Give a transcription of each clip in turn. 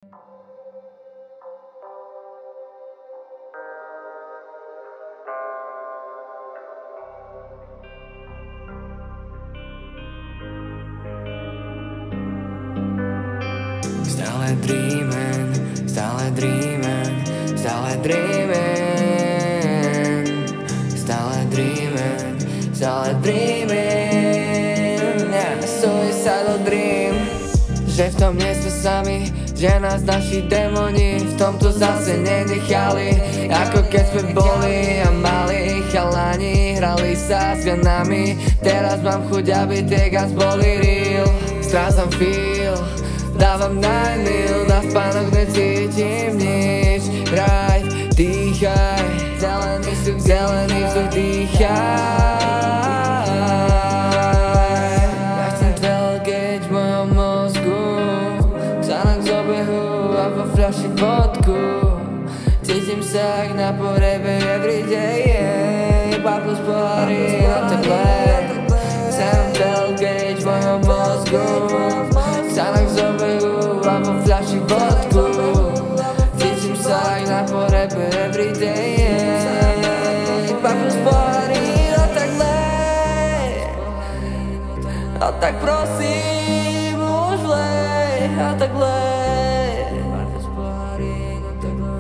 Stále dreaming, stále dreaming, stále dreaming, stále dreaming, stále dreaming, suicidal dream. Že v tom nie sme sami, že nás naši démoni v tomto zase nenechali. Ako keď sme boli a mali chalani, hrali sa s ganami. Teraz mám chuť, aby tie guns boli real. Strácam feel, dávam najmil, na spánok necítim nič. Hraj, dýchaj, zelený vzduch dýchaj. Ja chcem tailgate v mojom mozgu, Xanax z obehu a vo fľaši vodku. Cítim sa jak na porebe everyday, iba plus pohári na teple. Chcem tailgate v mojom mozgu, Xanax z obehu a vo fľaši vodku. Cítim sa jak na porebe everyday, iba plus pohári na teple. A tak prosím, už lej, a tak lej. Plus pohári na teple.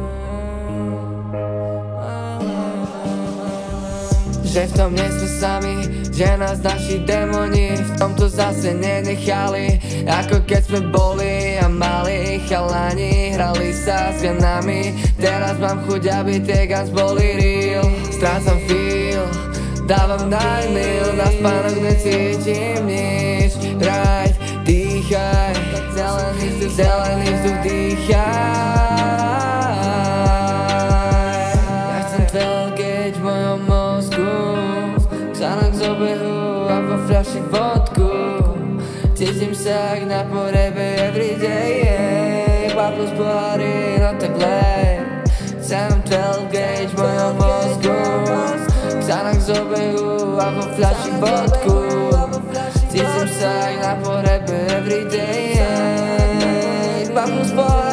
Že v tom nie sme sami, že nás naši démoni v tomto zase nenechali. Ako keď sme boli a mali chalani, hrali sa s ganami. Teraz mám chuť, aby tie guns boli real. Strácam feel, dávam najmil, na spánok necítim nič. Hraj, dýchaj, zelený vzduch dýchaj. Ja chcem tailgate v mojom mozgu, Xanax z obehu a vo fľaši vodku. Cítim sa jak na porebe everyday, iba plus pohári na teple. Chcem tailgate v mojom mozgu, Xanax z obehu a vo fľaši vodku. Cítim sa jak na porebe everyday, iba plus pohári.